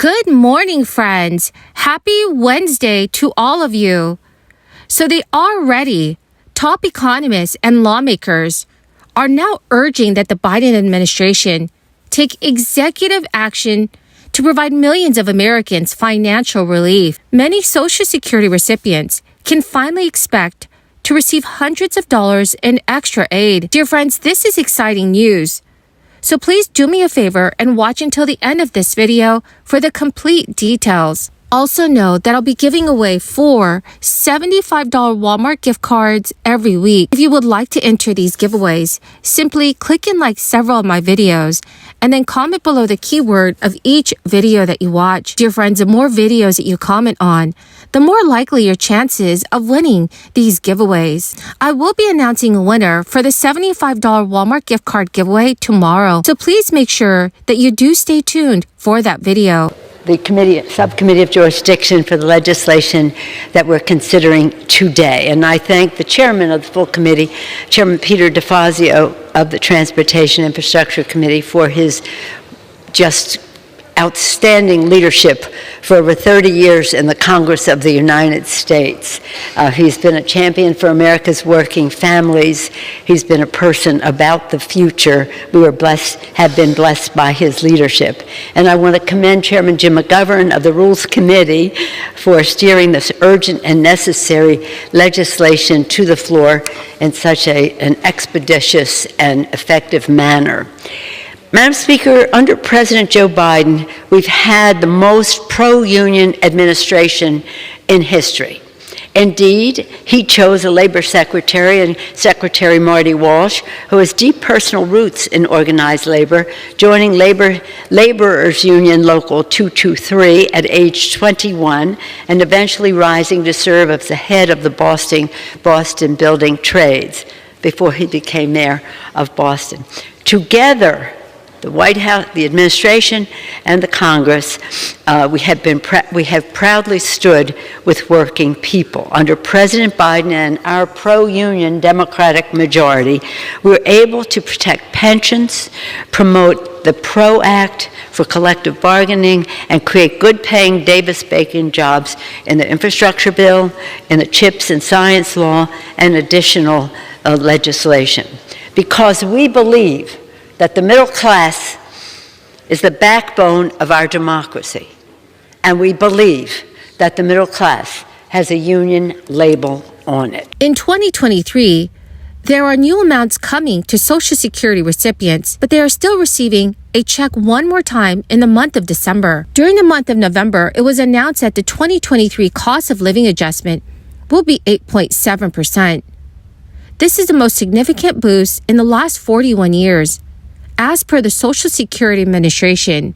Good morning, friends. Happy Wednesday to all of you. So they are ready. Top economists and lawmakers are now urging that the Biden administration take executive action to provide millions of Americans financial relief. Many Social Security recipients can finally expect to receive hundreds of dollars in extra aid. Dear friends, this is exciting news. So please do me a favor and watch until the end of this video for the complete details. Also know that I'll be giving away 4 $75 Walmart gift cards every week. If you would like to enter these giveaways, simply click and like several of my videos and then comment below the keyword of each video that you watch. Dear friends, the more videos that you comment on, the more likely your chances of winning these giveaways. I will be announcing a winner for the $75 Walmart gift card giveaway tomorrow. So please make sure that you do stay tuned for that video. The subcommittee of jurisdiction for the legislation that we're considering today. And I thank the chairman of the full committee, Chairman Peter DeFazio of the Transportation Infrastructure Committee, for his just outstanding leadership for over 30 years in the Congress of the United States. He's been a champion for America's working families. He's been a person about the future. We have been blessed by his leadership. And I want to commend Chairman Jim McGovern of the Rules Committee for steering this urgent and necessary legislation to the floor in such an expeditious and effective manner. Madam Speaker, under President Joe Biden, we've had the most pro-union administration in history. Indeed, he chose a labor secretary, and Secretary Marty Walsh, who has deep personal roots in organized labor, joining Laborers Union Local 223 at age 21 and eventually rising to serve as the head of the Boston Building Trades before he became mayor of Boston. Together, the White House, the administration, and the Congress, we have proudly stood with working people. Under President Biden and our pro-union Democratic majority, we were able to protect pensions, promote the PRO Act for collective bargaining, and create good-paying Davis-Bacon jobs in the infrastructure bill, in the CHIPS and science law, and additional legislation. Because we believe that the middle class is the backbone of our democracy, and we believe that the middle class has a union label on it. In 2023, there are new amounts coming to Social Security recipients, but they are still receiving a check one more time in the month of December. During the month of November, it was announced that the 2023 cost of living adjustment will be 8.7%. This is the most significant boost in the last 41 years. As per the Social Security Administration.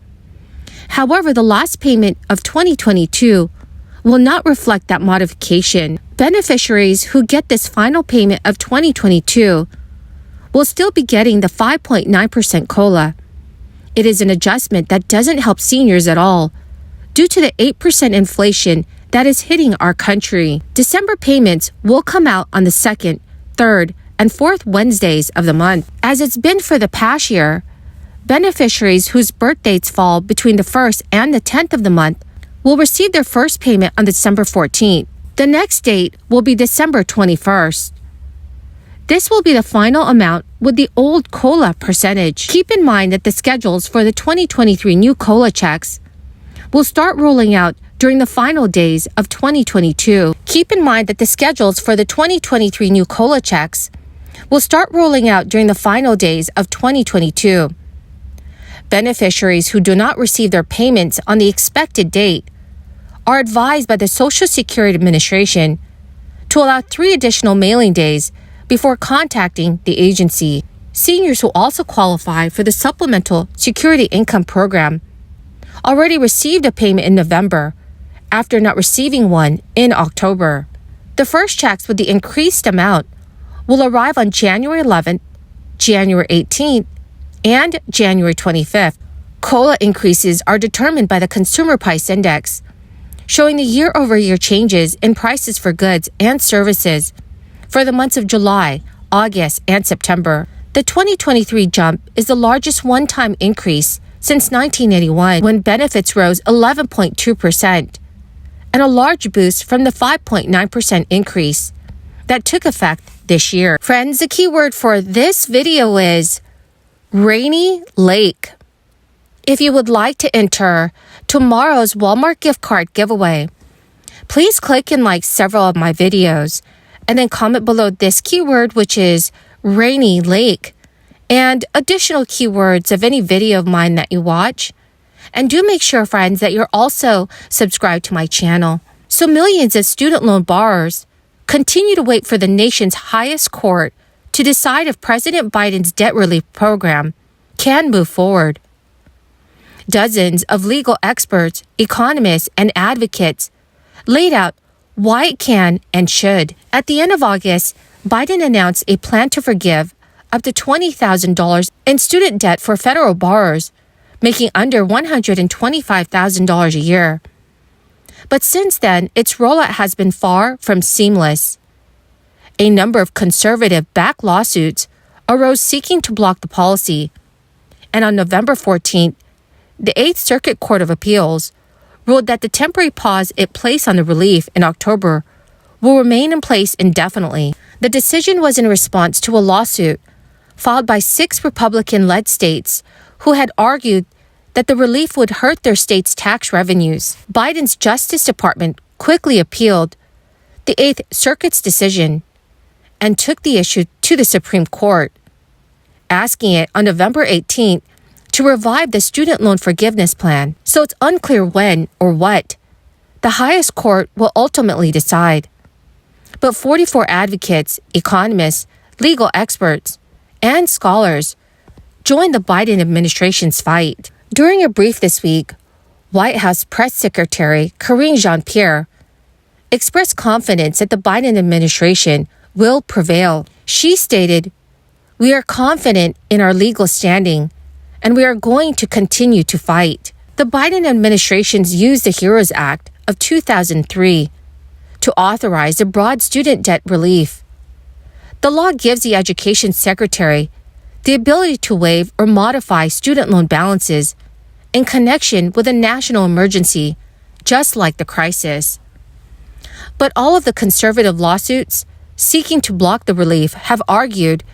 However, the last payment of 2022 will not reflect that modification. Beneficiaries who get this final payment of 2022 will still be getting the 5.9% COLA. It is an adjustment that doesn't help seniors at all due to the 8% inflation that is hitting our country. December payments will come out on the 2nd, 3rd, and 4th Wednesdays of the month. As it's been for the past year, beneficiaries whose birth dates fall between the 1st and the 10th of the month will receive their first payment on December 14th. The next date will be December 21st. This will be the final amount with the old COLA percentage. Keep in mind that the schedules for the 2023 new COLA checks will start rolling out during the final days of 2022. Keep in mind that the schedules for the 2023 new COLA checks will start rolling out during the final days of 2022. Beneficiaries who do not receive their payments on the expected date are advised by the Social Security Administration to allow 3 additional mailing days before contacting the agency. Seniors who also qualify for the Supplemental Security Income Program already received a payment in November after not receiving one in October. The first checks with the increased amount will arrive on January 11th, January 18th, and January 25th. COLA increases are determined by the Consumer Price Index, showing the year-over-year changes in prices for goods and services for the months of July, August, and September. The 2023 jump is the largest one-time increase since 1981, when benefits rose 11.2%, and a large boost from the 5.9% increase that took effect this year. Friends, the key word for this video is Rainy Lake. If you would like to enter tomorrow's Walmart gift card giveaway, please click and like several of my videos and then comment below this keyword, which is Rainy Lake, and additional keywords of any video of mine that you watch. And do make sure, friends, that you're also subscribed to my channel. So millions of student loan borrowers continue to wait for the nation's highest court to decide if President Biden's debt relief program can move forward. Dozens of legal experts, economists, and advocates laid out why it can and should. At the end of August, Biden announced a plan to forgive up to $20,000 in student debt for federal borrowers making under $125,000 a year. But since then, its rollout has been far from seamless. A number of conservative-backed lawsuits arose seeking to block the policy. And on November 14th, the Eighth Circuit Court of Appeals ruled that the temporary pause it placed on the relief in October will remain in place indefinitely. The decision was in response to a lawsuit filed by 6 Republican-led states who had argued that the relief would hurt their state's tax revenues. Biden's Justice Department quickly appealed the Eighth Circuit's decision and took the issue to the Supreme Court, asking it on November 18th to revive the student loan forgiveness plan. So it's unclear when or what the highest court will ultimately decide. But 44 advocates, economists, legal experts, and scholars joined the Biden administration's fight. During a brief this week, White House Press Secretary Karine Jean-Pierre expressed confidence that the Biden administration will prevail. She stated, "We are confident in our legal standing, and we are going to continue to fight." The Biden administration's used the HEROES Act of 2003 to authorize a broad student debt relief. The law gives the Education Secretary the ability to waive or modify student loan balances in connection with a national emergency, just like the crisis. But all of the conservative lawsuits seeking to block the relief have argued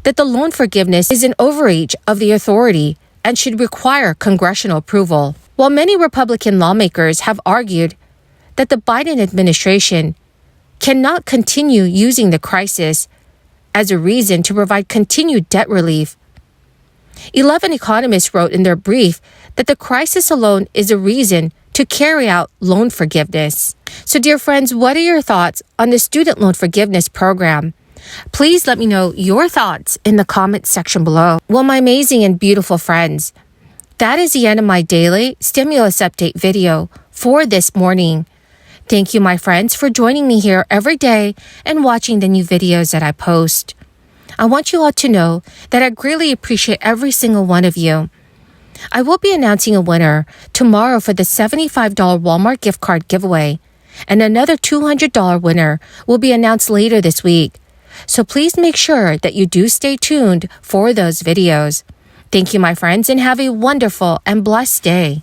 that the loan forgiveness is an overreach of the authority and should require congressional approval. While many Republican lawmakers have argued that the Biden administration cannot continue using the crisis as a reason to provide continued debt relief, 11 economists wrote in their brief that the crisis alone is a reason to carry out loan forgiveness. So, dear friends, what are your thoughts on the student loan forgiveness program? Please let me know your thoughts in the comments section below. Well, my amazing and beautiful friends, that is the end of my daily stimulus update video for this morning. Thank you, my friends, for joining me here every day and watching the new videos that I post. I want you all to know that I greatly appreciate every single one of you. I will be announcing a winner tomorrow for the $75 Walmart gift card giveaway, and another $200 winner will be announced later this week. So please make sure that you do stay tuned for those videos. Thank you, my friends, and have a wonderful and blessed day.